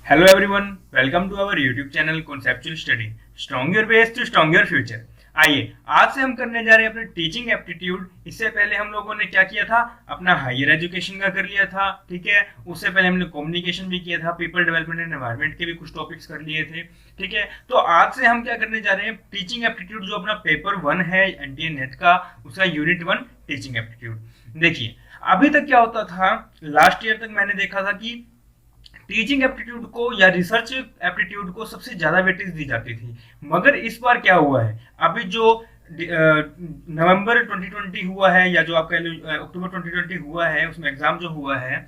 Hello everyone, welcome to our YouTube channel conceptual study strong your base to strong your future. आइए आज से हम करने जा रहे हैं अपने टीचिंग एप्टीट्यूड। इससे पहले हम लोगों ने क्या किया था, अपना हायर एजुकेशन का कर लिया था, ठीक है। उससे पहले हमने कम्युनिकेशन भी किया था, पीपल डेवलपमेंट एंड एनवायरनमेंट के भी कुछ टॉपिक्स कर लिए थे, ठीक है। तो आज से हम क्या करने जा रहे हैं, टीचिंग एप्टीट्यूड जो अपना पेपर 1 है एनटीए नेट का, उसका यूनिट 1 टीचिंग एप्टीट्यूड। देखिए अभी तक क्या होता था, लास्ट ईयर तक मैंने देखा था कि टीचिंग एप्टीट्यूड को या रिसर्च एप्टीट्यूड को सबसे ज्यादा वेटेज दी जाती थी। मगर इस बार क्या हुआ है, अभी जो नवंबर 2020 हुआ है या जो आपका अक्टूबर 2020 हुआ है, उसमें एग्जाम जो हुआ है,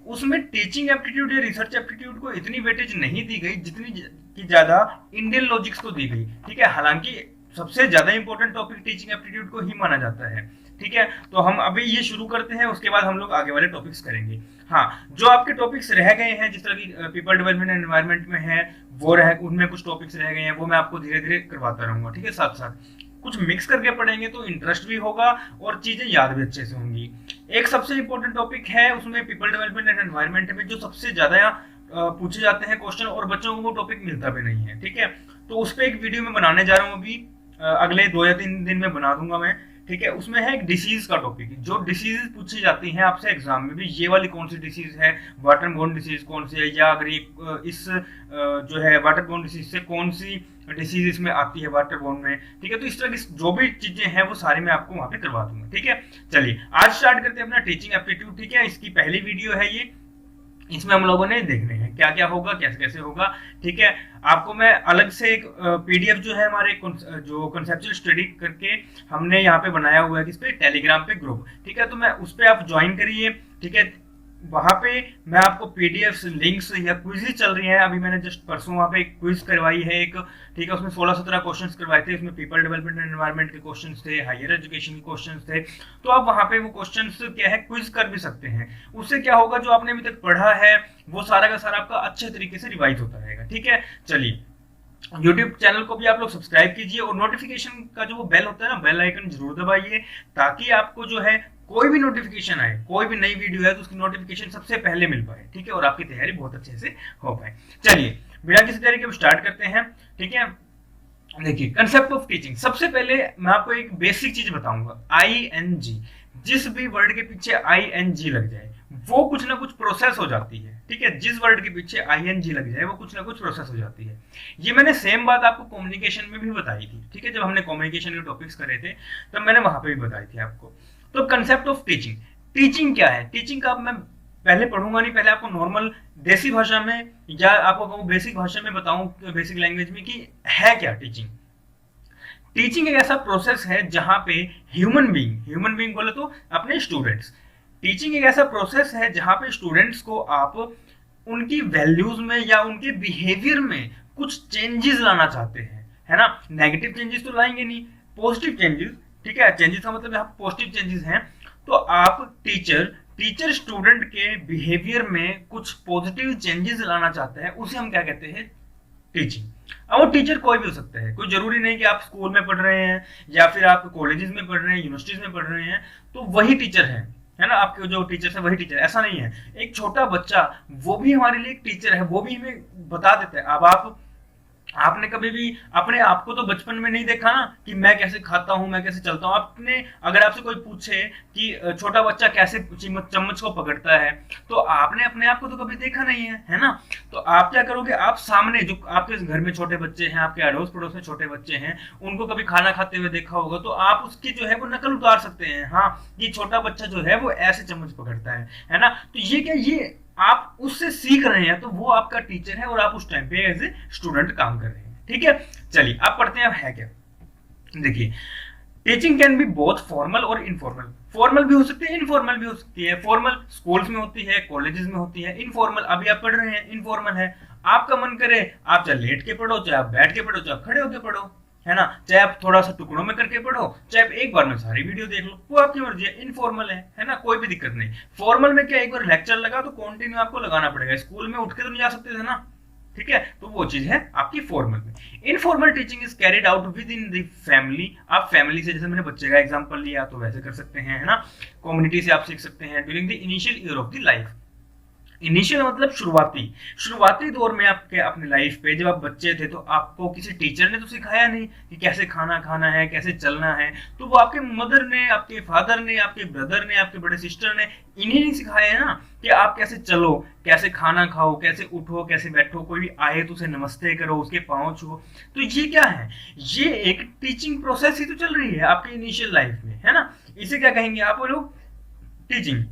उसमें टीचिंग एप्टीट्यूड या रिसर्च एप्टीट्यूड को इतनी वेटेज नहीं दी गई जितनी की ज्यादा इंडियन लॉजिक्स को दी गई, ठीक है। हालांकि सबसे ज्यादा इंपॉर्टेंट टॉपिक टीचिंग एप्टीट्यूड को ही माना जाता है, ठीक है। तो हम अभी ये शुरू करते हैं, उसके बाद हम लोग आगे वाले टॉपिक्स करेंगे। हाँ, जो आपके टॉपिक्स रह गए हैं, जिस तरह की पीपल डेवलपमेंट एंड एनवायरनमेंट में है वो रह, उनमें कुछ टॉपिक्स रह गए हैं, वो मैं आपको धीरे धीरे करवाता रहूंगा, ठीक है। साथ साथ कुछ मिक्स करके पढ़ेंगे तो इंटरेस्ट भी होगा और चीजें याद भी अच्छे से होंगी। एक सबसे इंपॉर्टेंट टॉपिक है उसमें पीपल डेवलपमेंट एंड एनवायरनमेंट में, जो सबसे ज्यादा पूछे जाते हैं क्वेश्चन और बच्चों को वो टॉपिक मिलता भी नहीं है, ठीक है। तो उस पर एक वीडियो में बनाने जा रहा हूँ अभी, अगले 2 या 3 दिन में बना दूंगा मैं, ठीक है। उसमें है एक डिसीज का टॉपिक, जो डिसीज पूछी जाती हैं आपसे एग्जाम में भी, ये वाली कौन सी डिसीज है, वाटर बोर्न डिसीज कौन सी है, या अगर ये इस जो है वाटर बोर्न डिसीज से कौन सी डिसीज इसमें आती है वाटर बोर्न में, ठीक है। तो इस तरह की जो भी चीजें हैं वो सारी मैं आपको वहां पे करवा दूंगा, ठीक है। चलिए आज स्टार्ट करते हैं अपना टीचिंग एप्टीट्यूड, ठीक है। इसकी पहली वीडियो है ये, इसमें हम लोगों ने देखने हैं क्या क्या होगा, कैसे कैसे होगा, ठीक है। आपको मैं अलग से एक पीडीएफ जो है हमारे जो कंसेप्चुअल स्टडी करके हमने यहाँ पे बनाया हुआ है, किस पे, टेलीग्राम पे ग्रुप, ठीक है। तो मैं उस पर आप ज्वाइन करिए, ठीक है। वहां पे मैं आपको पीडीएफ लिंक्स या क्विज चल रही है, अभी मैंने जस्ट परसों वहां पे एक क्विज करवाई है एक, ठीक है। उसमें 16-17 क्वेश्चंस करवाए थे, उसमें पीपल डेवलपमेंट एंड एनवायरनमेंट के क्वेश्चंस थे, हायर एजुकेशन के क्वेश्चंस थे। तो आप वहां पे वो क्वेश्चंस क्या है क्विज कर भी सकते हैं। उससे क्या होगा, जो आपने अभी तक पढ़ा है वो सारा का सारा आपका अच्छे तरीके से रिवाइज होता रहेगा, ठीक है। चलिए YouTube चैनल को भी आप लोग सब्सक्राइब कीजिए और नोटिफिकेशन का जो वो बेल होता है ना, बेल आइकन जरूर दबाइए, ताकि आपको जो है कोई भी नोटिफिकेशन आए, कोई भी नई वीडियो है तो उसकी नोटिफिकेशन सबसे पहले मिल पाए, ठीक है। और आपकी तैयारी बहुत अच्छे से हो पाए। चलिए बिना किसी तरीके के स्टार्ट करते हैं, ठीक है। देखिए कंसेप्ट ऑफ टीचिंग, सबसे पहले मैं आपको एक बेसिक चीज बताऊंगा, ING। जिस भी वर्ड के पीछे ING लग जाए वो कुछ ना कुछ प्रोसेस हो जाती है, ठीक है। जिस वर्ड के पीछे ING लग जाए वो कुछ ना कुछ प्रोसेस हो जाती है। ये मैंने सेम बात आपको कम्युनिकेशन में भी बताई थी, ठीक है। जब हमने कम्युनिकेशन के टॉपिक्स करे थे तब मैंने वहां पे भी बताई थी आपको। तो कंसेप्ट ऑफ टीचिंग, टीचिंग क्या है, टीचिंग का मैं पहले पढ़ूंगा नहीं, पहले आपको नॉर्मल देसी भाषा में या आपको बेसिक भाषा में बताऊं, बेसिक लैंग्वेज में, कि है क्या टीचिंग। टीचिंग एक ऐसा प्रोसेस है जहां पे ह्यूमन बीइंग बोले तो अपने स्टूडेंट्स, टीचिंग एक ऐसा प्रोसेस है जहां पे स्टूडेंट्स को आप उनकी वैल्यूज में या उनके बिहेवियर में कुछ चेंजेस लाना चाहते हैं, है ना। नेगेटिव चेंजेस तो लाएंगे नहीं, पॉजिटिव चेंजेस, ठीक है। चेंजेस का मतलब यहाँ पॉजिटिव चेंजेस हैं। तो आप टीचर स्टूडेंट के बिहेवियर में कुछ पॉजिटिव चेंजेस लाना चाहते हैं, उसे हम क्या कहते हैं, टीचिंग। अब वो टीचर कोई भी हो सकता है, कोई जरूरी नहीं कि आप स्कूल में पढ़ रहे हैं या फिर आप कॉलेजेस में पढ़ रहे हैं, यूनिवर्सिटीज में पढ़ रहे हैं तो वही टीचर है ना। आपके जो टीचर है वही टीचर, ऐसा नहीं है। एक छोटा बच्चा वो भी हमारे लिए एक टीचर है, वो भी हमें बता देता है। अब आपने कभी भी अपने आप को तो बचपन में नहीं देखा ना कि मैं कैसे खाता हूं, मैं कैसे चलता हूं। आपने अगर आपसे कोई पूछे कि छोटा बच्चा कैसे चम्मच को पकड़ता है, तो आपने अपने आप को तो कभी देखा नहीं है ना। तो आप क्या करोगे, आप सामने जो आपके घर में छोटे बच्चे हैं, आपके अड़ोस पड़ोस में छोटे बच्चे हैं, उनको कभी खाना खाते हुए देखा होगा, तो आप उसकी जो है वो नकल उतार सकते हैं। हाँ, ये छोटा बच्चा जो है वो ऐसे चम्मच पकड़ता है ना। तो ये क्या, ये आप उससे सीख रहे हैं, तो वो आपका टीचर है और आप उस टाइम पे एज ए स्टूडेंट काम कर रहे हैं, ठीक है। चलिए आप पढ़ते हैं, अब है क्या। देखिए teaching can be both formal और इनफॉर्मल। फॉर्मल भी हो सकती है, इनफॉर्मल भी हो सकती है। फॉर्मल स्कूल्स में होती है, कॉलेजेस में होती है। इनफॉर्मल अभी आप पढ़ रहे हैं, इनफॉर्मल है। आपका मन करे आप चाहे लेट के पढ़ो, चाहे आप बैठ के पढ़ो, चाहे आप खड़े होकर पढ़ो, है ना। चाहे आप थोड़ा सा टुकड़ों में करके पढ़ो, चाहे आप एक बार में सारी वीडियो देख लो, वो आपकी मर्जी है। इनफॉर्मल है ना, कोई भी दिक्कत नहीं। फॉर्मल में क्या, एक बार लेक्चर लगा तो कंटिन्यू आपको लगाना पड़ेगा, स्कूल में उठ के तो नहीं जा सकते थे ना, ठीक है। तो वो चीज है आपकी फॉर्मल में। Informal teaching is carried out with in the family. आप फैमिली से, जैसे मैंने बच्चे का एग्जांपल लिया तो वैसे कर सकते हैं, है ना। कम्युनिटी से आप सीख सकते हैं during the initial year of the life. Initial मतलब शुरुआती दौर में आपके अपने लाइफ पे जब आप बच्चे थे तो आपको किसी टीचर ने तो सिखाया नहीं कि कैसे खाना खाना है, कैसे चलना है। तो वो आपके मदर ने, आपके फादर ने, आपके ब्रदर ने, आपके बड़े सिस्टर ने, इन्हीं ने सिखाया है ना कि आप कैसे चलो, कैसे खाना खाओ, कैसे उठो, कैसे बैठो, कोई भी आए तो उसे नमस्ते करो, उसके पाँव छुओ। तो ये क्या है, ये एक टीचिंग प्रोसेस ही तो चल रही है आपकी इनिशियल लाइफ में, है ना। इसे क्या कहेंगे आप लोग, टीचिंग।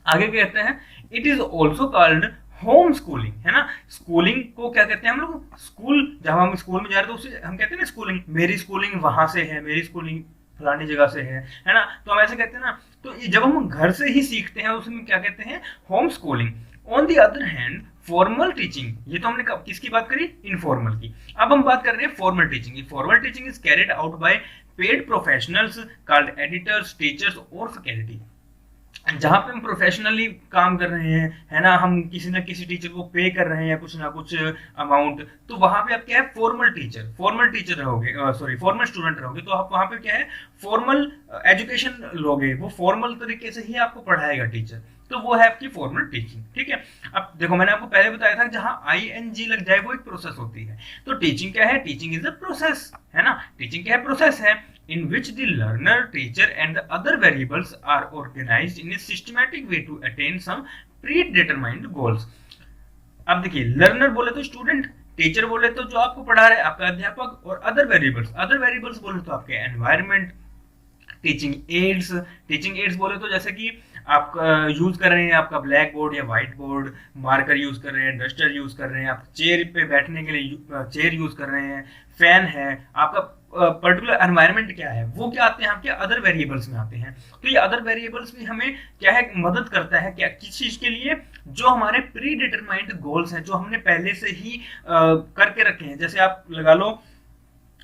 आगे कहते हैं it is also called home schooling, है ना। स्कूलिंग को क्या कहते हैं हम लोग, स्कूल जब हम स्कूल में जा रहे हैं तो उसे हम कहते हैं ना स्कूलिंग, मेरी स्कूलिंग वहां से है, मेरी स्कूलिंग फलानी जगह से है ना। तो हम ऐसे कहते हैं ना। तो जब हम घर से ही सीखते हैं उसमें क्या कहते हैं, home schooling. On the other hand formal teaching, ये तो हमने किसकी बात करी, इनफॉर्मल की। अब हम बात कर रहे हैं formal teaching. Formal teaching is carried out by paid professionals called editors, teachers और फैकल्टी। जहां पे हम प्रोफेशनली काम कर रहे हैं, है ना, हम किसी ना किसी टीचर को पे कर रहे हैं कुछ ना कुछ अमाउंट, तो वहां पे आप क्या है, फॉर्मल टीचर रहोगे, सॉरी फॉर्मल स्टूडेंट रहोगे। तो आप वहां पे क्या है, फॉर्मल एजुकेशन लोगे, वो फॉर्मल तरीके से ही आपको पढ़ाएगा टीचर। तो वो है आपकी फॉर्मल टीचिंग, ठीक है। अब देखो मैंने आपको पहले बताया था जहां ING लग जाए वो एक प्रोसेस होती है। तो टीचिंग क्या है, टीचिंग इज अ प्रोसेस, है ना। टीचिंग क्या है, प्रोसेस है in which the learner, teacher and the other variables are organized in a systematic way to attain some predetermined goals। अब देखिए, लर्नर बोले तो स्टूडेंट, टीचर बोले तो जो आपको पढ़ा रहे आपका अध्यापक, और अदर वेरिएबल्स बोले तो आपके एनवायरनमेंट। टीचिंग एड्स बोले तो जैसे कि आप यूज कर रहे हैं आपका ब्लैक बोर्ड या व्हाइट बोर्ड, मार्कर यूज कर रहे हैं, डस्टर यूज कर रहे हैं, आप चेयर पे बैठने के लिए चेयर यूज कर रहे हैं, फैन है, आपका पर्टिकुलर एनवायरनमेंट क्या है, वो क्या आते हैं आपके अदर वेरिएबल्स में आते हैं। तो ये अदर वेरिएबल्स भी हमें क्या है, मदद करता है क्या, किस चीज के लिए, जो हमारे प्री डिटरमाइंड गोल्स हैं, जो हमने पहले से ही करके रखे हैं। जैसे आप लगा लो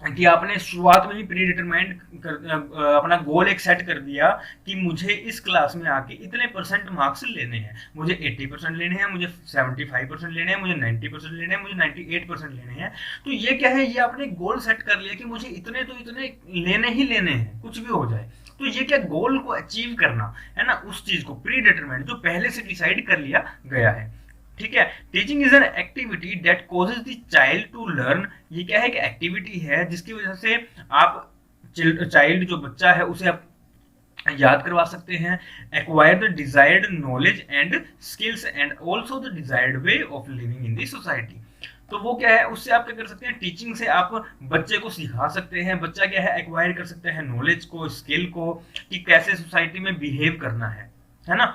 कि आपने शुरुआत में ही प्री डिटरमाइंड अपना गोल एक सेट कर दिया कि मुझे इस क्लास में आके इतने % मार्क्स लेने हैं, मुझे 80% लेने हैं, मुझे 75% लेने हैं, मुझे 90% लेने हैं, मुझे 98% लेने हैं। तो ये क्या है, ये आपने गोल सेट कर लिया कि मुझे इतने तो इतने लेने ही लेने हैं, कुछ भी हो जाए। तो ये क्या, गोल को अचीव करना है ना, उस चीज को प्री डिटरमाइंड जो पहले से डिसाइड कर लिया गया है, ठीक है। Teaching is an activity that causes the child to learn. ये क्या है कि एक्टिविटी है जिसकी वजह से आप चाइल्ड जो बच्चा है उसे आप याद करवा सकते हैं, acquire the desired knowledge and skills and also the desired way of living in the society. तो वो क्या है, उससे आप क्या कर सकते हैं, टीचिंग से आप बच्चे को सिखा सकते हैं। बच्चा क्या है, एक्वायर कर सकता है नॉलेज को, स्किल को, कि कैसे सोसाइटी में बिहेव करना है ना।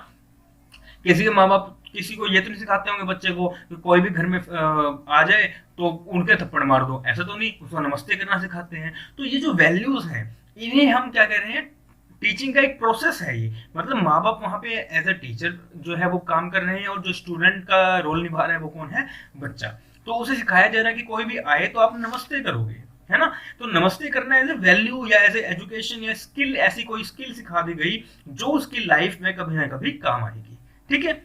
किसी के माँ बाप किसी को ये तो नहीं सिखाते होंगे बच्चे को कि कोई भी घर में आ जाए तो उनके थप्पड़ मार दो, ऐसा तो नहीं, उसको नमस्ते करना सिखाते हैं। तो ये जो वैल्यूज हैं, इन्हें हम क्या कह रहे हैं, टीचिंग का एक प्रोसेस है ये। मतलब माँ बाप वहाँ पे एज अ टीचर जो है वो काम कर रहे हैं, और जो स्टूडेंट का रोल निभा रहा है वो कौन है, बच्चा। तो उसे सिखाया जा रहा है कि कोई भी आए तो आप नमस्ते करोगे, है ना। तो नमस्ते करना एज ए वैल्यू या एज ए एजुकेशन या स्किल, ऐसी कोई स्किल सिखा दी गई जो उसकी लाइफ में कभी ना कभी काम आएगी, ठीक है।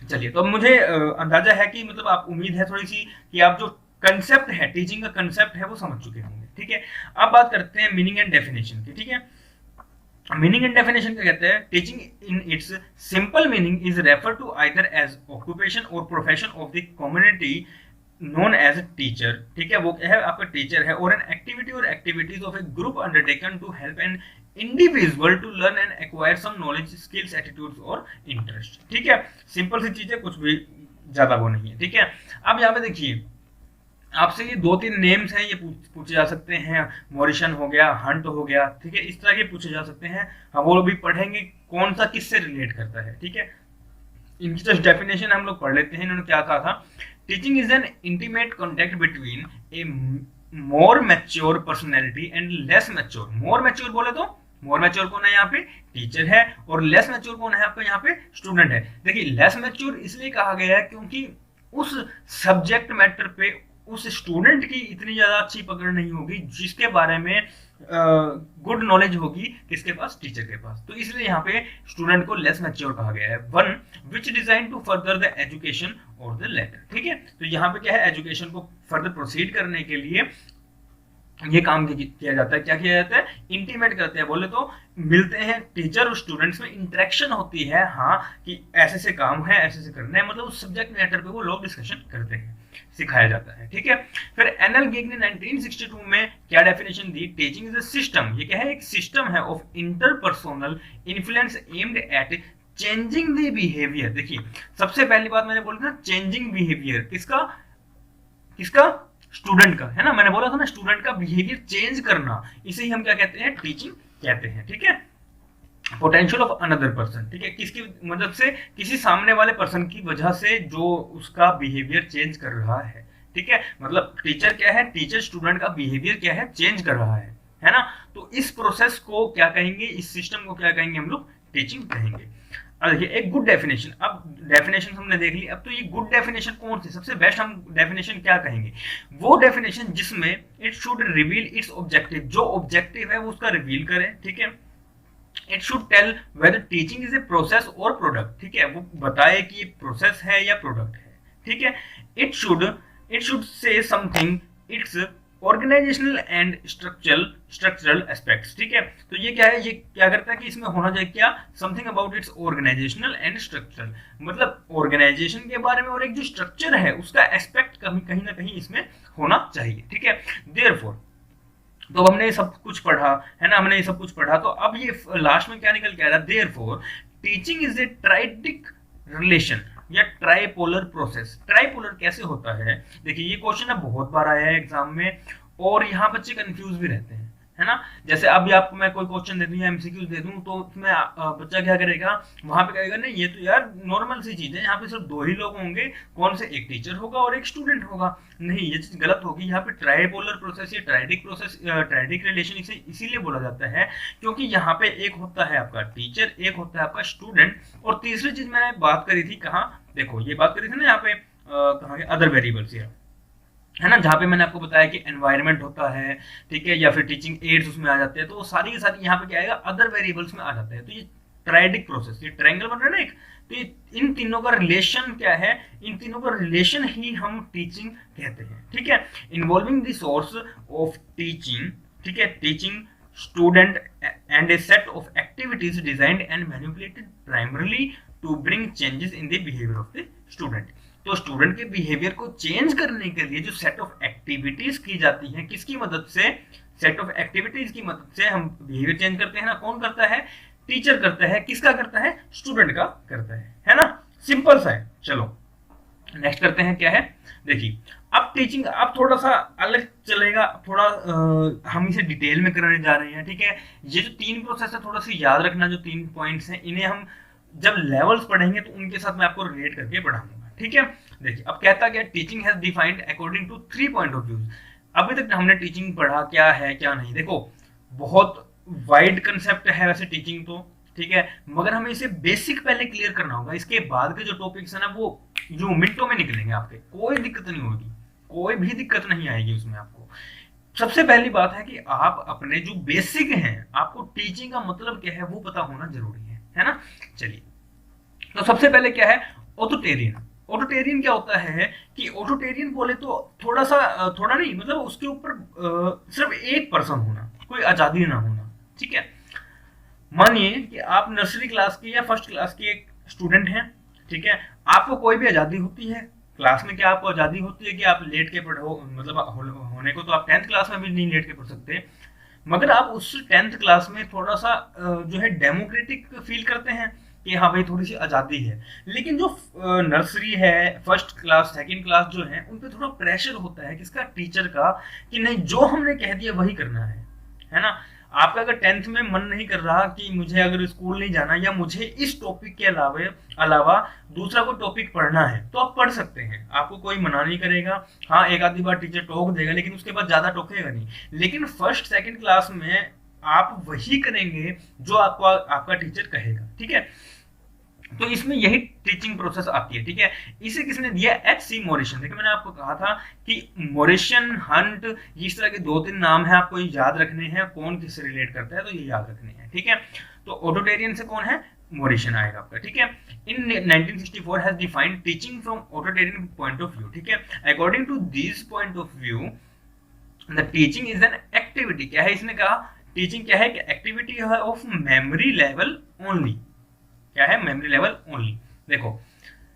चलिए, तो अब मुझे अंदाजा है कि मतलब आप, उम्मीद है थोड़ी सी कि आप जो कंसेप्ट है, टीचिंग का कंसेप्ट है, वो समझ चुके होंगे, ठीक है। अब बात करते हैं मीनिंग एंड डेफिनेशन की, ठीक है। मीनिंग एंड डेफिनेशन क्या कहते हैं, teaching in its simple meaning is refer to either as occupation और profession of the community known as teacher, ठीक है। वो है आपका टीचर है, और एन एक्टिविटी और activities of a group undertaken to help an individual to learn and acquire some knowledge, skills, attitudes और इंटरेस्ट, ठीक है। सिंपल सी चीजें, कुछ भी ज्यादा वो नहीं है, ठीक है। अब यहाँ पे देखिए, आपसे ये 2-3 नेम्स हैं, ये पूछे जा सकते हैं। मॉरिशन हो गया, हंट हो गया, ठीक है, इस तरह के पूछे जा सकते हैं। हम वो भी पढ़ेंगे कौन सा किससे रिलेट करता है, ठीक है। इनकी जस्ट डेफिनेशन हम लोग पढ़ लेते हैं। इन्होंने क्या कहा था, teaching is N intimate contact between A more mature personality and less mature. More mature बोले तो, मोर मैच्योर कौन है यहाँ पे, टीचर है, और लेस मैच्योर कौन है आपका यहाँ पे, स्टूडेंट है। देखिए, लेस मैच्योर इसलिए कहा गया है क्योंकि उस सब्जेक्ट मैटर पे उस स्टूडेंट की इतनी ज्यादा अच्छी पकड़ नहीं होगी जिसके बारे में गुड नॉलेज होगी किसके पास, टीचर के पास। तो इसलिए यहाँ पे स्टूडेंट को लेस मैच्योर कहा गया है। One which design to further the education और द लेटर, ठीक है। तो यहाँ पे क्या है, एजुकेशन को फर्दर प्रोसीड करने के लिए ये काम किया जाता है। क्या किया जाता है? इंटीमेट करते हैं, बोले तो मिलते हैं टीचर और स्टूडेंट्स में इंटरेक्शन होती है, हाँ कि ऐसे से काम है, ऐसे से करना है, मतलब उस सब्जेक्ट मैटर पे वो लोग डिस्कशन करते हैं, सिखाया जाता है। ठीक है, फिर एनएल गिग ने 1962 में क्या definition the? Teaching is a system, ये क्या है? एक सिस्टम है of interpersonal influence aimed at changing the behaviour. देखिए सबसे पहली बात मैंने बोली ना, चेंजिंग बिहेवियर, किसका? किसका? स्टूडेंट का, है ना। मैंने बोला था ना, स्टूडेंट का बिहेवियर चेंज करना, इसे ही हम क्या कहते हैं? टीचिंग कहते हैं। ठीक है, पोटेंशियल ऑफ अनदर पर्सन, ठीक है, किसकी मदद से? किसी सामने वाले पर्सन की वजह से जो उसका बिहेवियर चेंज कर रहा है। ठीक है, मतलब टीचर क्या है? टीचर स्टूडेंट का बिहेवियर क्या है? चेंज कर रहा है ना। तो इस प्रोसेस को क्या कहेंगे? इस सिस्टम को क्या कहेंगे हम लोग? टीचिंग कहेंगे। अब देखिए एक गुड डेफिनेशन, अब डेफिनेशन हमने देख ली, अब तो ये गुड डेफिनेशन कौन सी? सबसे बेस्ट हम डेफिनेशन क्या कहेंगे? वो डेफिनेशन जिसमें it should reveal its objective, जो ऑब्जेक्टिव है वो उसका रिवील करे। ठीक है, it should tell whether teaching is a process और प्रोडक्ट, ठीक है, वो बताए कि ये प्रोसेस है या प्रोडक्ट है। ठीक है, it should say something its organisational and structural aspects. ठीक है, तो ये क्या है? ये क्या करता है कि इसमें होना चाहिए क्या? Something about its organisational and structural, मतलब ऑर्गेनाइजेशन के बारे में और एक जो स्ट्रक्चर है उसका एस्पेक्ट कहीं ना कहीं इसमें होना चाहिए। ठीक है, देयरफॉर तो हमने सब कुछ पढ़ा है ना, हमने ये सब कुछ पढ़ा, तो अब ये लास्ट में क्या निकल के आ रहा है? Therefore teaching is A triadic relation या ट्राइपोलर प्रोसेस। ट्राइपोलर कैसे होता है? देखिए ये क्वेश्चन ना बहुत बार आया है एग्जाम में, और यहाँ बच्चे कंफ्यूज भी रहते हैं, है ना। जैसे अभी आपको मैं कोई क्वेश्चन दे दूं या एमसीक्यू दे दूं, तो उसमें बच्चा क्या करेगा? वहां पे कहेगा नहीं ये तो यार नॉर्मल सी चीज है, यहाँ पे सिर्फ दो ही लोग होंगे, कौन से? एक टीचर होगा और एक स्टूडेंट होगा। नहीं, ये चीज गलत होगी। यहाँ पे ट्राइपोलर प्रोसेस या ट्राइडिक प्रोसेस, ट्राइडिक रिलेशन इसे इसीलिए बोला जाता है क्योंकि यहाँ पे एक होता है आपका टीचर, एक होता है आपका स्टूडेंट, और तीसरी चीज मैंने बात करी थी कहाँ? देखो ये बात करी थी ना यहाँ पे कहाँ के? अदर वेरिएबल्स, है ना, जहाँ पे मैंने आपको बताया कि एनवायरनमेंट होता है, ठीक है, या फिर टीचिंग एड्स उसमें आ जाते हैं, तो वो सारी की सारी यहाँ पे क्या आएगा? अदर वेरिएबल्स में आ जाता है। तो ये ट्राइडिक प्रोसेस, ये ट्रायंगल बन रहा है ना एक, तो ये इन तीनों का रिलेशन क्या है? इन तीनों का रिलेशन ही हम टीचिंग कहते हैं। ठीक है, involving the source of teaching, ठीक है, teaching student and a set of activities designed and manipulated primarily to bring changes in the behaviour of the student. तो स्टूडेंट के बिहेवियर को चेंज करने के लिए जो सेट ऑफ एक्टिविटीज की जाती हैं, किसकी मदद से? सेट ऑफ एक्टिविटीज की मदद से हम बिहेवियर चेंज करते हैं ना। कौन करता है? टीचर करता है। किसका करता है? स्टूडेंट का करता है ना। सिंपल सा है। चलो नेक्स्ट करते हैं, क्या है? देखिए अब टीचिंग अब थोड़ा सा अलग चलेगा, थोड़ा हम इसे डिटेल में करने जा रहे हैं। ठीक है, ये जो तीन प्रोसेस है थोड़ा सा याद रखना, जो तीन पॉइंट्स हैं इन्हें हम जब लेवल्स पढ़ेंगे तो उनके साथ मैं आपको रिलेट करके पढ़ाऊंगा। ठीक है, देखिए अब कहता क्या? Teaching has defined according to 3 point of views. अभी तक हमने टीचिंग पढ़ा क्या है क्या नहीं, देखो बहुत वाइड कंसेप्ट है वैसे टीचिंग तो, ठीक है, मगर हमें इसे बेसिक पहले क्लियर करना होगा। इसके बाद के जो टॉपिक्स है ना वो जो मिनटों में निकलेंगे आपके, कोई दिक्कत नहीं होगी, कोई भी दिक्कत नहीं आएगी उसमें आपको। सबसे पहली बात है कि आप अपने जो बेसिक हैं, आपको टीचिंग का मतलब क्या है वो पता होना जरूरी है ना। चलिए तो सबसे पहले क्या है? ऑथोटेरियन। ऑटोटेरियन क्या होता है कि ऑटोटेरियन बोले तो थोड़ा नहीं, मतलब उसके ऊपर सिर्फ एक पर्सन होना, कोई आजादी ना होना। ठीक है, मानिए कि आप नर्सरी क्लास के या फर्स्ट क्लास के एक स्टूडेंट हैं, ठीक है, आपको कोई भी आजादी होती है क्लास में। क्या आपको आजादी होती है कि आप लेट के पढ़ो? मतलब होने को तो आप 10th क्लास में भी नहीं लेट के पढ़ सकते, मगर आप उस 10th क्लास में थोड़ा सा जो है डेमोक्रेटिक फील करते हैं कि हाँ भाई थोड़ी सी आज़ादी है। लेकिन जो नर्सरी है, फर्स्ट क्लास, सेकंड क्लास जो है, उन पे थोड़ा प्रेशर होता है किसका? टीचर का, कि नहीं जो हमने कह दिया वही करना है ना। आपका अगर 10th में मन नहीं कर रहा कि मुझे अगर स्कूल नहीं जाना या मुझे इस टॉपिक के अलावा दूसरा कोई टॉपिक पढ़ना है, तो आप पढ़ सकते हैं, आपको कोई मना नहीं करेगा। हाँ एक आधी बार टीचर टोक देगा, लेकिन उसके बाद ज्यादा टोकेगा नहीं। लेकिन फर्स्ट सेकंड क्लास में आप वही करेंगे जो आपको आपका टीचर कहेगा। ठीक है, तो इसमें यही टीचिंग प्रोसेस आती है। ठीक है, इसे किसने दिया? एच.सी. मोरिसन। देखिए मैंने आपको कहा था कि मोरिसन, हंट, इस तरह के 2-3 नाम है, आपको याद रखने हैं कौन किससे रिलेट करता है, तो ये याद रखने हैं। ठीक है, तो ऑटोटेरियन से कौन है? मोरिसन आएगा आपका। ठीक है, in 1964 has defined teaching from authoritarian point of view. ठीक है, according to this point of view the teaching is an activity, क्या है इसने कहा, टीचिंग क्या है कि एक्टिविटी है ऑफ मेमोरी लेवल ओनली, क्या है, मेमोरी लेवल ओनली। देखो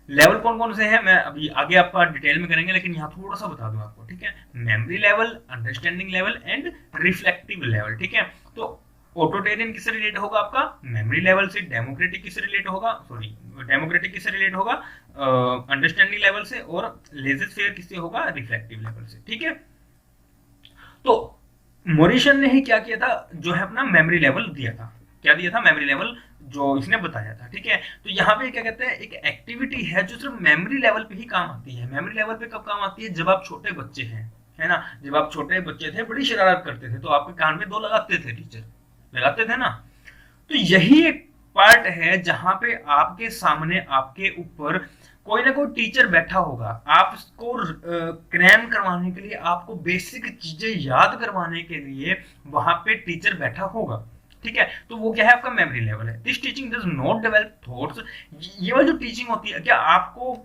लेवल कौन कौन से हैं मैं अभी आगे आपका डिटेल में करेंगे, लेकिन यहाँ थोड़ा सा बता दूं आपको, ठीक है। Memory level, understanding level and reflective level, ठीक है। तो ऑटोटेरियन किससे रिलेट होगा आपका, मेमोरी लेवल से। डेमोक्रेटिक किससे रिलेट होगा, सॉरी डेमोक्रेटिक किससे रिलेट होगा, अंडरस्टैंडिंग लेवल से। और लेज़र-फेयर किससे होगा, रिफ्लेक्टिव लेवल से, ठीक है। तो मोरिशन ने ही क्या किया था, जो है अपना मेमोरी लेवल दिया था, क्या दिया था, मेमोरी लेवल जो इसने बताया था, ठीक है। तो यहाँ पे क्या कहते हैं, एक एक्टिविटी है जो सिर्फ मेमोरी लेवल पे ही काम आती है। मेमोरी लेवल पे कब काम आती है, जब आप छोटे बच्चे हैं, है ना। जब आप छोटे बच्चे थे, बड़ी शरारत करते थे, तो आपके कान में 2 लगाते थे, टीचर लगाते थे ना। तो यही एक पार्ट है जहां पे आपके सामने, आपके ऊपर कोई ना कोई टीचर बैठा होगा, आपको क्रैम करवाने के लिए, आपको बेसिक चीजें याद करवाने के लिए वहां पे टीचर बैठा होगा, ठीक है। तो वो क्या है, आपका मेमोरी लेवल है। This teaching does not develop thoughts, ये वाली जो टीचिंग होती है, क्या आपको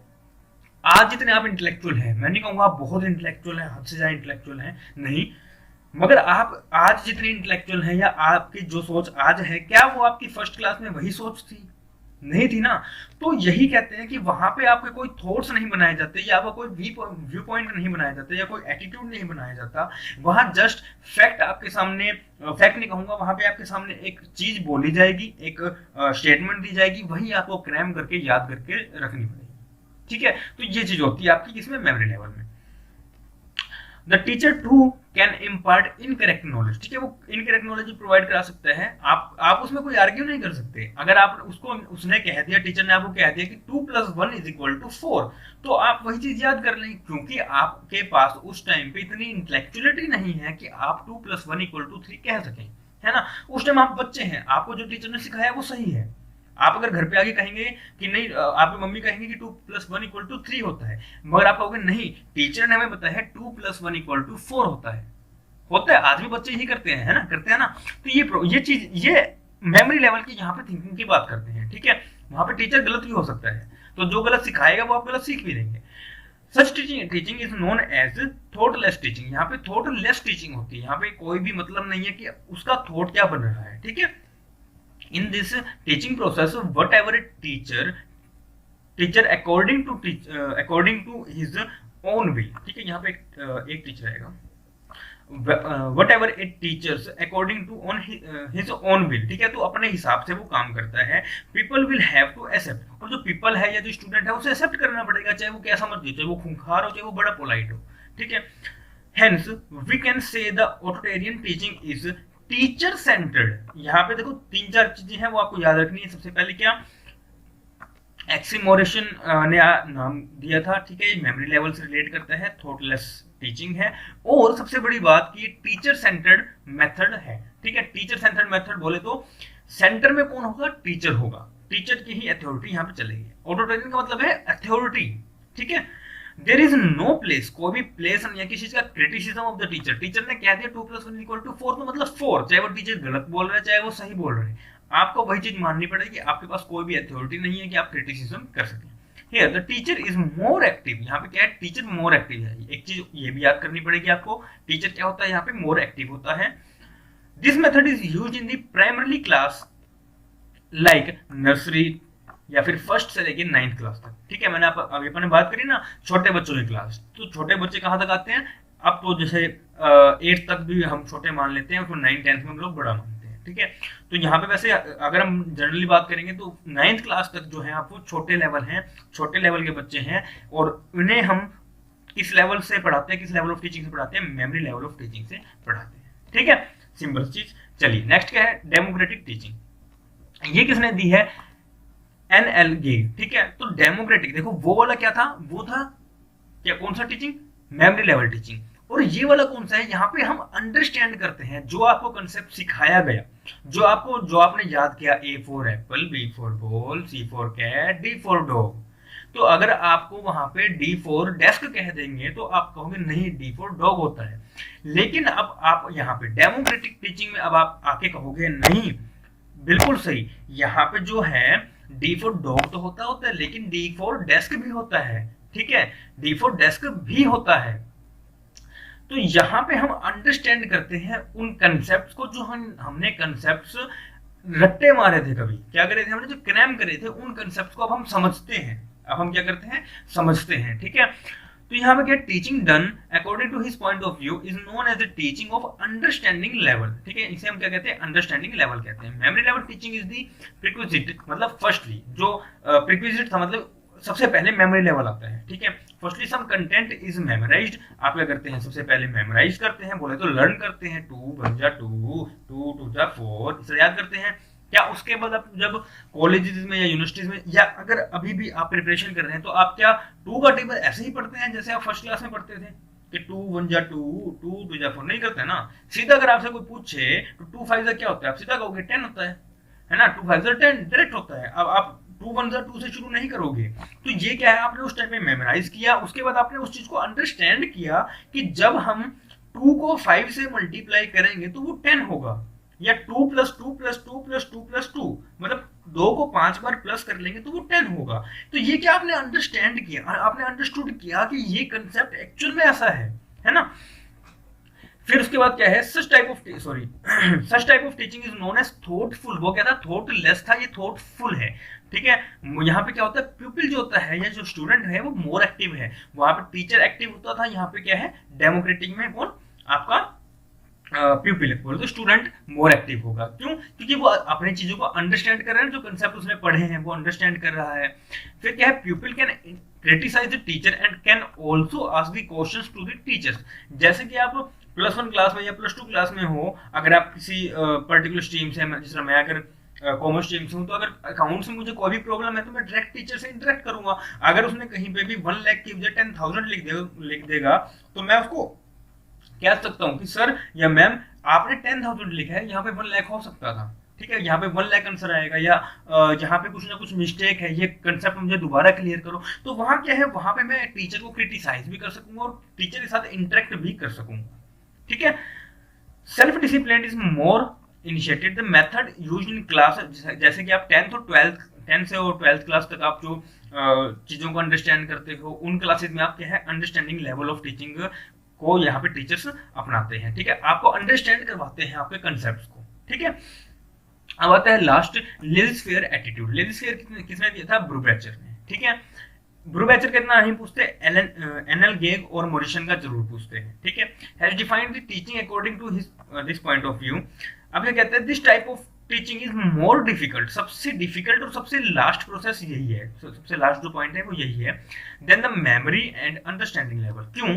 आज जितने आप इंटेलेक्चुअल हैं, मैं नहीं कहूंगा आप बहुत इंटेलेक्चुअल हैं, हद से ज्यादा इंटेलेक्चुअल हैं, नहीं, मगर आप आज जितने इंटेलेक्चुअल हैं या आपकी जो सोच आज है, क्या वो आपकी फर्स्ट क्लास में वही सोच थी, नहीं थी ना। तो यही कहते हैं कि वहां पे आपके कोई थॉट्स नहीं बनाए जाते, या आपका कोई व्यू पॉइंट नहीं बनाया जाता, या कोई एटीट्यूड नहीं बनाया जाता। वहां जस्ट फैक्ट आपके सामने, फैक्ट नहीं कहूंगा, वहां पे आपके सामने एक चीज बोली जाएगी, एक स्टेटमेंट दी जाएगी, वही आपको क्रैम करके याद करके रखनी पड़ेगी, ठीक है। तो ये चीज होती है आपकी किसमें, मेमोरी लेवल में। The teacher too can impart incorrect knowledge, ठीक है, वो इनकरेक्ट नॉलेज प्रोवाइड करा सकता है। आप उसमें कोई आर्ग्यू नहीं कर सकते। अगर आप उसको, उसने कह दिया, टीचर ने आपको कह दिया कि 2 + 1 = 4, तो आप वही चीज याद कर लें, क्योंकि आपके पास उस टाइम पे इतनी इंटेलेक्चुअलिटी नहीं है कि आप 2 + 1 = 3 कह सकें, है ना। उस टाइम आप बच्चे हैं, आपको जो टीचर ने सिखाया वो सही है। आप अगर घर पे आगे कहेंगे कि नहीं, आपकी मम्मी कहेंगे कि 2 + 1 = 3 होता है, मगर आप कहोगे नहीं, टीचर ने हमें बताया है 2 + 1 = 4 होता है। आज भी बच्चे यही करते हैं, है ना, करते हैं ना। तो ये चीज, ये मेमोरी लेवल की यहाँ पे थिंकिंग की बात करते हैं, ठीक है। वहां पे टीचर गलत भी हो सकता है, तो जो गलत सिखाएगा वो आप गलत सीख भी देंगे। Such teaching is known as thoughtless teaching, यहाँ पे थॉटलेस टीचिंग होती है। यहाँ पे कोई भी मतलब नहीं है कि उसका थॉट क्या बन रहा है, ठीक है। In this teaching process, whatever a teacher according to his own will, ठीक है। यहाँ पे एक टीचर आएगा, whatever a teachers according to on his own will, ठीक है। तो अपने हिसाब से वो काम करता है। people will have to accept, और जो people है या जो स्टूडेंट है उसे एक्सेप्ट करना पड़ेगा, चाहे वो कैसा मर्जी, चाहे वो खूंखार हो, चाहे वो बड़ा पोलाइट हो, ठीक है। Hence we can say the authoritarian teaching is teacher centred. यहाँ पे देखो 3-4 चीजें हैं, वो आपको याद रखनी है। सबसे पहले क्या, एक्सिमोरेशन ने नाम दिया था, ठीक है, ये मेमोरी लेवल से रिलेट करता है, थॉटलेस टीचिंग है। और सबसे बड़ी बात कि टीचर सेंटर्ड मेथड है, ठीक है। टीचर सेंटर्ड मेथड बोले तो सेंटर में कौन होगा, टीचर होगा, टीचर की ही अथॉरिटी यहाँ पे चलेगी। ऑटोरिटेरियन का मतलब है अथॉरिटी, ठीक है। देयर इज नो प्लेस, कोई भी प्लेस नहीं है किसी चीज का criticism of the teacher. Teacher ने कह दिया 2 + 1 = 4, तो मतलब 4, चाहे वो टीचर गलत बोल रहे हैं, चाहे वो सही बोल रहे हैं, आपको वही चीज माननी पड़ेगी। आपके पास कोई भी अथॉरिटी नहीं है कि आप क्रिटिसिज्म कर सकें। Here the teacher is more active, यहाँ पे क्या है, टीचर मोर एक्टिव है। एक चीज ये भी याद करनी पड़ेगी आपको, टीचर क्या होता है, यहाँ पे मोर एक्टिव होता है। This method is used in the primary class like nursery, या फिर 1st से लेके 9th क्लास तक, ठीक है। मैंने अभी अपने बात करी ना छोटे बच्चों की क्लास, तो छोटे बच्चे कहाँ तक आते हैं, अब तो जैसे 8th तक भी हम छोटे मान लेते हैं, फिर 9th 10th में हम लोग बड़ा मानते हैं, ठीक है। तो यहाँ पे वैसे अगर हम जनरली बात करेंगे तो 9th क्लास तक जो है आपको छोटे लेवल हैं, छोटे लेवल के बच्चे हैं, और उन्हें हम किस लेवल से पढ़ाते हैं, किस लेवल ऑफ टीचिंग से पढ़ाते हैं, मेमोरी लेवल ऑफ टीचिंग से पढ़ाते हैं, ठीक है। सिंपल चीज। चलिए नेक्स्ट क्या है, डेमोक्रेटिक टीचिंग। ये किसने दी है, NL गेग, ठीक है। तो डेमोक्रेटिक, देखो वो वाला क्या था, वो था क्या, कौन सा टीचिंग, मेमोरी लेवल टीचिंग। और ये वाला कौन सा है, यहाँ पे हम अंडरस्टैंड करते हैं जो आपको कंसेप्ट सिखाया गया, जो आपने याद किया, A for apple, B for ball, C for cat, D for dog. तो अगर आपको वहां पे D for डेस्क कह देंगे तो आप कहोगे नहीं, D for डॉग होता है। लेकिन अब आप यहाँ पे डेमोक्रेटिक टीचिंग में अब आप आके कहोगे नहीं, बिल्कुल सही, यहाँ पे जो है D for डॉग तो होता है, लेकिन D for डेस्क भी होता है, ठीक है, D for डेस्क भी होता है। तो यहाँ पे हम अंडरस्टैंड करते हैं उन कंसेप्ट को जो हमने कंसेप्ट रट्टे मारे थे, कभी क्या करे थे हमने, जो क्रैम करे थे, उन कंसेप्ट को अब हम समझते हैं। अब हम क्या करते हैं, समझते हैं। ठीक है, तो यहाँ पे क्या, teaching done according to his point of view is known as the teaching of understanding level. ठीक है, इसे हम क्या कहते हैं, अंडरस्टैंडिंग लेवल कहते हैं। Memory level teaching is the prerequisite, मतलब फर्स्टली जो प्रीक्विजिट था, मतलब सबसे पहले मेमोरी लेवल आता है। ठीक है, firstly some content is memorised. आप क्या करते हैं, सबसे पहले मेमोराइज करते हैं, बोले तो लर्न करते हैं, 2 1 जा 2 2 2 जा 4, इसे याद करते हैं क्या। उसके बाद आप जब कॉलेजेस में या यूनिवर्सिटीज में, या अगर अभी भी आप प्रिपरेशन कर रहे हैं, तो आप क्या 2 का टेबल ऐसे ही पढ़ते हैं जैसे आप फर्स्ट क्लास में पढ़ते थे कि 2 1 जा 2 2 2 जा 4, नहीं करते ना। सीधा अगर आपसे कोई पूछे तो 2 5 जा क्या होता है, आप सीधा कहोगे 10 होता है ना। 2 5 जा 10 डायरेक्ट होता है। अब आप 2 1 जा 2 से शुरू नहीं करोगे। तो ये क्या है, आपने उस टाइम में मेमोराइज किया, उसके बाद आपने उस चीज को अंडरस्टैंड किया कि जब हम 2 को 5 से मल्टीप्लाई करेंगे तो वो 10 होगा, या 2 + 2 + 2 + 2 + 2, मतलब 2 को 5 बार प्लस कर लेंगे तो वो 10 होगा। तो ये क्या आपने अंडरस्टैंड किया, आपने अंडरस्टूड किया कि ये कंसेप्ट एक्चुअल में ऐसा है ना। फिर उसके बाद क्या है, such type of teaching is known as thoughtful. वो क्या था, थॉटलेस था, ये थॉटफुल है। ठीक है, यहाँ पे क्या होता है, प्यूपिल जो होता है या जो स्टूडेंट है वो मोर एक्टिव है। वहां पे टीचर एक्टिव होता था, यहाँ पे क्या है, डेमोक्रेटिक में कौन, आपका प्यूपिल, बोले तो स्टूडेंट मोर एक्टिव होगा। क्यों, क्योंकि वो अपनी चीजों को अंडरस्टैंड कर रहा है, जो कंसेप्ट उसने पढ़े हैं वो अंडरस्टैंड कर रहा है। फिर क्या है, pupil can criticise the teacher and can also ask the questions to the teachers. जैसे कि आप +1 क्लास में या +2 क्लास में हो, अगर आप किसी पर्टिकुलर स्ट्रीम से, जिस तरह मैं अगर कॉमर्स स्ट्रीम से हूँ, तो अगर अकाउंट्स में मुझे कोई भी प्रॉब्लम है तो मैं डायरेक्ट टीचर से इंटरेक्ट करूंगा। अगर उसने कहीं पे भी 1 लाख की बजाय 10,000 लिख देगा तो मैं उसको कह सकता हूँ कि सर या मैम आपने 10,000 लिखा है, यहाँ पे 1 लाख हो सकता था। ठीक है, यहाँ पे 1 लाख आंसर आएगा, या यहाँ पे कुछ ना कुछ मिस्टेक है, ये कंसेप्ट मुझे दोबारा क्लियर करो। तो वहां क्या है, वहां पे मैं टीचर को क्रिटिसाइज भी कर सकूंगा और टीचर के साथ इंटरेक्ट भी कर सकूंगा। ठीक है, self discipline is more initiated the method used in class. जैसे कि आप 10th और 10th से और 12th क्लास तक आप जो चीजों को अंडरस्टैंड करते हो, उन क्लासेस में आप क्या है, अंडरस्टैंडिंग लेवल ऑफ टीचिंग को यहाँ पे टीचर्स अपनाते हैं। ठीक है, आपको अंडरस्टैंड करवाते हैं आपके कंसेप्ट्स को। ठीक है, अब आता है लास्ट, लेजिस फेयर एटीट्यूड। लेजिस फेयर किसने दिया था, ब्रूबैचर ने। ठीक है, ब्रूबैचर का इतना नहीं पूछते, एनएल गेग और मोरिसन का जरूर पूछते हैं। ठीक है, has defined the teaching according to his this point of view. अब क्या कहते हैं, this type of teaching is more difficult. सबसे डिफिकल्ट और सबसे लास्ट प्रोसेस यही है, सबसे लास्ट जो पॉइंट है वो यही है, then the memory and understanding level. क्यों,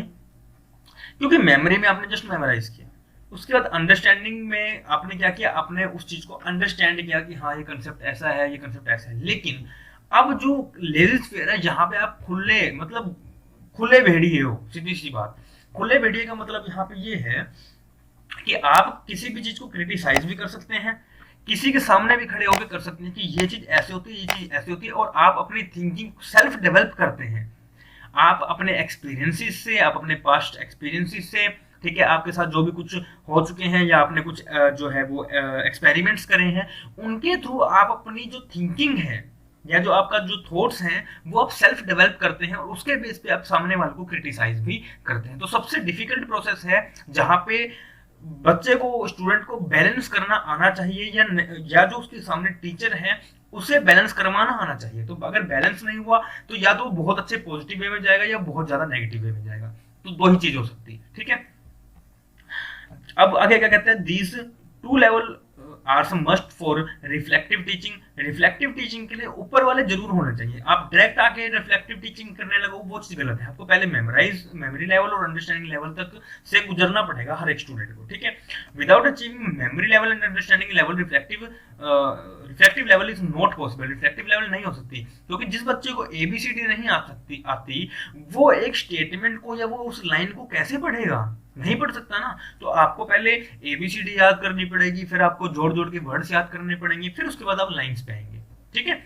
क्योंकि मेमोरी में आपने जस्ट मेमोराइज किया, उसके बाद अंडरस्टैंडिंग में आपने क्या किया, आपने उस चीज को अंडरस्टैंड किया कि हाँ ये कंसेप्ट ऐसा है, ये कंसेप्ट ऐसा है। लेकिन अब जो लेजिस फेयर है, यहाँ पे आप खुले, मतलब खुले भेड़िए हो, सीधी सी बात। खुले भेड़िए का मतलब यहाँ पे ये है कि आप किसी भी चीज को क्रिटिसाइज भी कर सकते हैं, किसी के सामने भी खड़े होकर कर सकते हैं कि ये चीज ऐसे होती है, ये चीज ऐसे होती है, और आप अपनी थिंकिंग सेल्फ डेवलप करते हैं। आप अपने एक्सपीरियंसेस से, आप अपने पास्ट एक्सपीरियंसेस से, ठीक है, आपके साथ जो भी कुछ हो चुके हैं या आपने कुछ जो है वो एक्सपेरिमेंट्स करे हैं, उनके थ्रू आप अपनी जो थिंकिंग है या जो आपका जो थॉट्स हैं वो आप सेल्फ डेवलप करते हैं, और उसके बेस पे आप सामने वाले को क्रिटिसाइज भी करते हैं। तो सबसे डिफिकल्ट प्रोसेस है जहाँ पे बच्चे को, स्टूडेंट को बैलेंस करना आना चाहिए, या जो उसके सामने टीचर है उसे बैलेंस करवाना आना चाहिए। तो अगर बैलेंस नहीं हुआ तो या तो बहुत अच्छे पॉजिटिव वे में जाएगा या बहुत ज्यादा नेगेटिव वे में जाएगा। तो दो ही चीज हो सकती है। ठीक है, अब आगे क्या कहते हैं, these 2 level are some must for reflective teaching. Reflective teaching के लिए ऊपर वाले जरूर होने चाहिए। आप डायरेक्ट आके रिफ्लेक्टिव टीचिंग करने लगो, वो चीज गलत है। आपको पहले मेमोरी लेवल और अंडरस्टैंडिंग लेवल तक से गुजरना पड़ेगा हर एक स्टूडेंट को। ठीक है, without achieving memory level and understanding level, reflective level is not possible. Reflective level नहीं हो सकती, क्योंकि जिस बच्चे को ABCD नहीं आती वो एक स्टेटमेंट को या वो उस लाइन को कैसे पढ़ेगा, नहीं पढ़ सकता ना। तो आपको पहले ABCD याद करनी पड़ेगी, फिर आपको जोड़ जोड़ के वर्ड्स याद करने पड़ेंगे, फिर उसके बाद आप लाइंस पे आएंगे। ठीक है,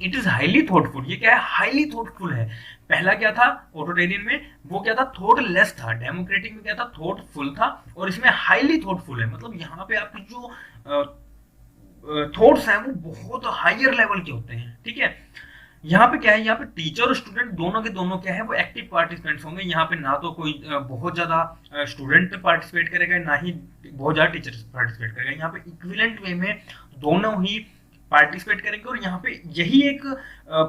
इट इज हाईली थॉटफुल। ये क्या है, हाईली थॉटफुल है। पहला क्या था ऑटोटेरियन में, वो क्या था, थॉटलेस था। डेमोक्रेटिक में क्या था, थॉटफुल था, और इसमें हाईली थॉटफुल है। मतलब यहाँ पे आपकी जो थॉट्स हैं वो बहुत हायर लेवल के होते हैं। ठीक है, यहाँ पे क्या है, यहाँ पे टीचर और स्टूडेंट दोनों के दोनों क्या है वो एक्टिव पार्टिसिपेंट्स होंगे। यहाँ पे ना तो कोई बहुत ज्यादा स्टूडेंट पार्टिसिपेट करेगा, ना ही बहुत ज्यादा टीचर पार्टिसिपेट करेगा। यहाँ पे इक्विवेलेंट वे में दोनों ही पार्टिसिपेट करेंगे। और यहाँ पे यही एक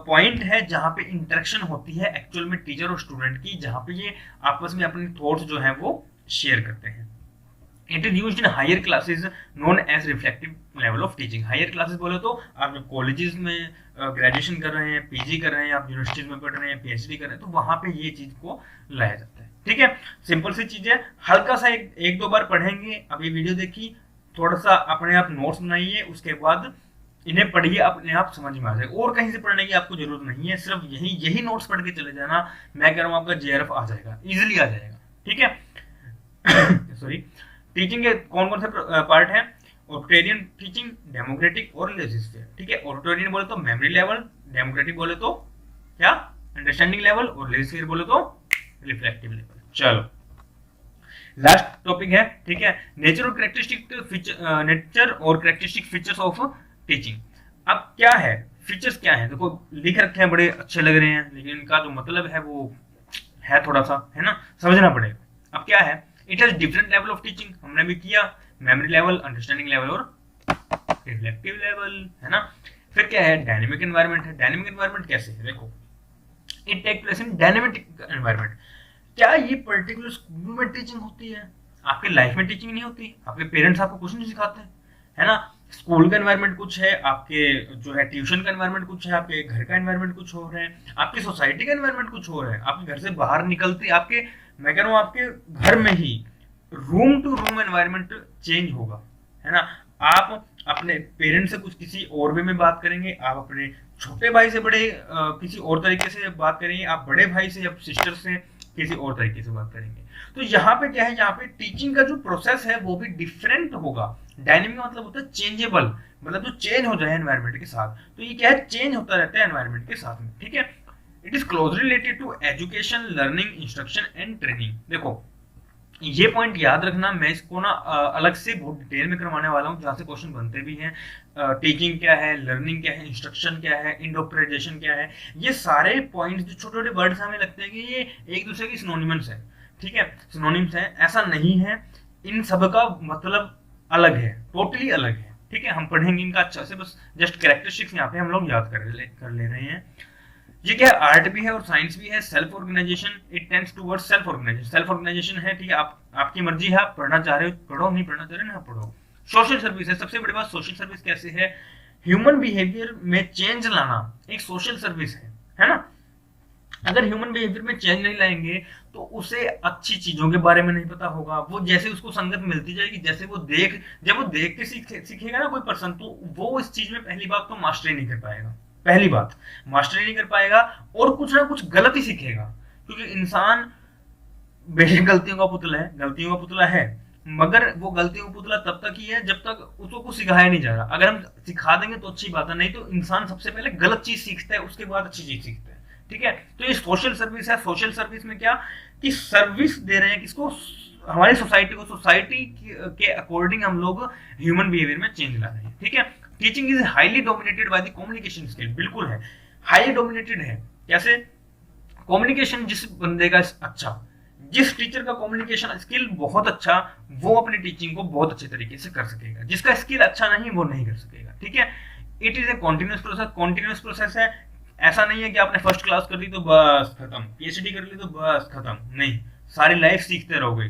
पॉइंट है जहाँ पे इंटरेक्शन होती है एक्चुअल में टीचर और स्टूडेंट की, जहाँ पे ये आपस में अपने थॉट्स जो है वो शेयर करते हैं। It is used in higher classes known as reflective level of teaching. Higher classes बोले तो आप जब कॉलेजेस में ग्रेजुएशन कर रहे हैं, पीजी कर रहे हैं, आप यूनिवर्सिटीज में पढ़ रहे हैं, पीएचडी कर रहे हैं, तो वहां पे ये चीज को लाया जाता है। ठीक है, सिंपल सी चीज है, हल्का सा एक दो बार पढ़ेंगे। अब ये वीडियो देखिए, थोड़ा सा अपने आप नोट्स बनाइए, उसके बाद इन्हें पढ़िए, अपने आप समझ में आ जाएगा। और कहीं से पढ़ने की आपको जरूरत नहीं है, सिर्फ यही नोट्स पढ़ के चले जाना। मैं कह रहा हूँ आपका जेआरएफ आ जाएगा, इजिली आ जाएगा। ठीक है सॉरी, टीचिंग के कौन कौन से पार्ट है? ऑडिटोरियन टीचिंग, डेमोक्रेटिक और लेजिस्लेटिव। ठीक है, ऑडिटोरियन बोले तो मेमोरी लेवल, डेमोक्रेटिक बोले तो क्या अंडरस्टैंडिंग लेवल, और लेजिस्लेटिव बोले तो रिफ्लेक्टिव लेवल। चलो लास्ट टॉपिक है, ठीक है, नेचर और कैरेक्टरिस्टिक फीचर्स ऑफ टीचिंग। अब क्या है फीचर्स, क्या है? देखो लिख रखे हैं, बड़े अच्छे लग रहे हैं, लेकिन इनका जो मतलब है वो है थोड़ा सा, है ना, समझना पड़ेगा। अब क्या है, it has different level of teaching, हमने भी किया, मेमोरी लेवल, अंडरस्टैंडिंग लेवल और रिफ्लेक्टिव लेवल, है ना। फिर क्या है, डायनेमिक एनवायरनमेंट है। डायनेमिक एनवायरनमेंट कैसे है? देखो, it take place in dynamic environment. क्या ये पर्टिकुलर स्कूल में टीचिंग होती है? आपके लाइफ में टीचिंग नहीं होती? आपके पेरेंट्स आपको कुछ नहीं सिखाते, है ना। स्कूल का एनवायरनमेंट कुछ है, आपके जो है ट्यूशन का एनवायरनमेंट कुछ है, आपके घर का एनवायरनमेंट कुछ हो रहा है, आपकी सोसाइटी का एनवायरनमेंट कुछ हो रहा है। आपके घर से बाहर निकलते आपके, मैं कह रहा हूँ आपके घर में ही room to room environment change होगा, है ना। आप अपने पेरेंट्स से कुछ किसी और वे में बात करेंगे, आप अपने छोटे भाई से बड़े किसी और तरीके से बात करेंगे, आप बड़े भाई से या सिस्टर से किसी और तरीके से बात करेंगे। तो यहाँ पे क्या है, यहाँ पे टीचिंग का जो प्रोसेस है वो भी डिफरेंट होगा। डायनेमिक का मतलब होता है चेंजेबल, मतलब जो चेंज हो जाए एनवायरनमेंट के साथ। तो ये क्या है, चेंज होता रहता है एनवायरनमेंट के साथ में। ठीक है, it is closely related to education, learning, instruction and training. देखो ये पॉइंट याद रखना, मैं इसको ना अलग से बहुत डिटेल में करवाने वाला हूँ, जहाँ से क्वेश्चन बनते भी हैं। टीचिंग क्या है, लर्निंग क्या है, इंस्ट्रक्शन क्या है, इंडोक्ट्रिनेशन क्या है, ये सारे पॉइंट्स जो छोटे छोटे वर्ड्स हमें लगते हैं कि ये एक दूसरे की सिनोनिम्स है। ठीक है, सिनोनिम्स है, ऐसा नहीं है। इन सब का मतलब अलग है, टोटली अलग है। ठीक है, हम पढ़ेंगे इनका अच्छा से, बस जस्ट कैरेक्टरिस्टिक्स यहाँ पे हम लोग याद कर ले रहे हैं। ये क्या आर्ट भी है और साइंस भी है। Self organisation, it tends towards self organisation. Self organisation है, ठीक है, आपकी मर्जी है, आप पढ़ना चाह रहे हो पढ़ो, नहीं पढ़ना चाह रहे ना पढ़ो। सोशल सर्विस है, सबसे बड़ी बात सोशल सर्विस कैसे है, ह्यूमन बिहेवियर में चेंज लाना एक सोशल सर्विस है ना। अगर ह्यूमन बिहेवियर में चेंज नहीं लाएंगे तो उसे अच्छी चीजों के बारे में नहीं पता होगा। वो जैसे उसको संगत मिलती जाएगी, जैसे वो जब वो देख के सीखेगा ना कोई पर्सन, तो वो इस चीज में पहली बात तो मास्टरी नहीं कर पाएगा। पहली बात मास्टरी नहीं कर पाएगा और कुछ ना कुछ गलत ही सीखेगा, क्योंकि इंसान बेशक गलतियों का पुतला है, मगर वो गलतियों का पुतला तब तक ही है जब तक उसको कुछ सिखाया नहीं जा रहा। अगर हम सिखा देंगे तो अच्छी बात है, नहीं तो इंसान सबसे पहले गलत चीज सीखता है, उसके बाद अच्छी चीज सीखता है। ठीक है, तो ये सोशल सर्विस है। सोशल सर्विस में क्या कि सर्विस दे रहे हैं किसको, हमारी सोसाइटी को। सोसाइटी के अकॉर्डिंग हम लोग ह्यूमन बिहेवियर में चेंज ला रहे हैं। ठीक है, teaching is highly dominated by the communication skill. बिल्कुल है, हाईली डोमिनेटेड है। कैसे? कम्युनिकेशन जिस बंदे का अच्छा, जिस टीचर का कम्युनिकेशन स्किल बहुत अच्छा, वो अपनी टीचिंग को बहुत अच्छे तरीके से कर सकेगा। जिसका स्किल अच्छा नहीं, वो नहीं कर सकेगा। ठीक है, it is a continuous process. Continuous process है, ऐसा नहीं है कि आपने फर्स्ट क्लास कर ली तो बस खत्म, पीएचडी कर ली तो बस खत्म, नहीं, सारी लाइफ सीखते रहोगे,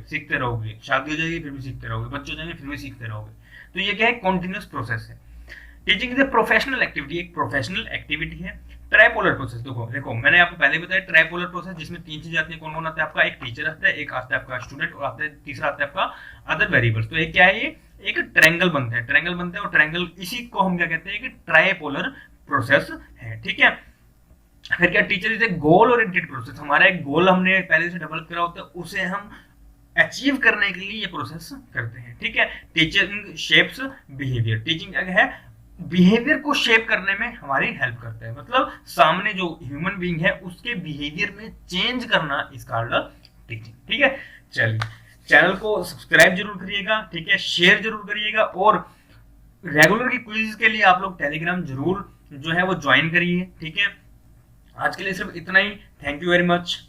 शादी हो जाएगी फिर भी सीखते रहोगे, बच्चे हो जाएंगे फिर भी सीखते रहोगे। तो ये क्या है, कॉन्टिन्यूस प्रोसेस है। Teaching is a professional activity, एक प्रोफेशनल एक्टिविटी है। ट्राइपोलर प्रोसेस, देखो मैंने आपको पहले बताया ट्राइपोलर प्रोसेस, जिसमें तीन चीजें आती है। कौन कौन आता है? आपका एक टीचर आता है, एक आता है आपका स्टूडेंट, और आता है तीसरा आता है आपका अदर वेरिएबल्स। तो एक क्या है, ये एक ट्रायंगल बनता है, और ट्रायंगल इसी को हम क्या कहते हैं कि ट्राइपोलर प्रोसेस है। ठीक है, फिर क्या, teacher is a goal oriented process. हमारा एक गोल हमने पहले से डेवलप करा होता है, उसे हम अचीव करने के लिए ये प्रोसेस करते हैं। ठीक है, टीचिंग शेप्स बिहेवियर। टीचिंग क्या है, बिहेवियर को शेप करने में हमारी हेल्प करता है। मतलब सामने जो ह्यूमन बीइंग है उसके बिहेवियर में चेंज करना इज कॉल्ड टीचिंग। ठीक है, चलिए चैनल को सब्सक्राइब जरूर करिएगा, ठीक है, शेयर जरूर करिएगा, और रेगुलर की क्विज के लिए आप लोग टेलीग्राम जरूर जो है वो ज्वाइन करिए। ठीक है, आज के लिए सिर्फ इतना ही। Thank you very much.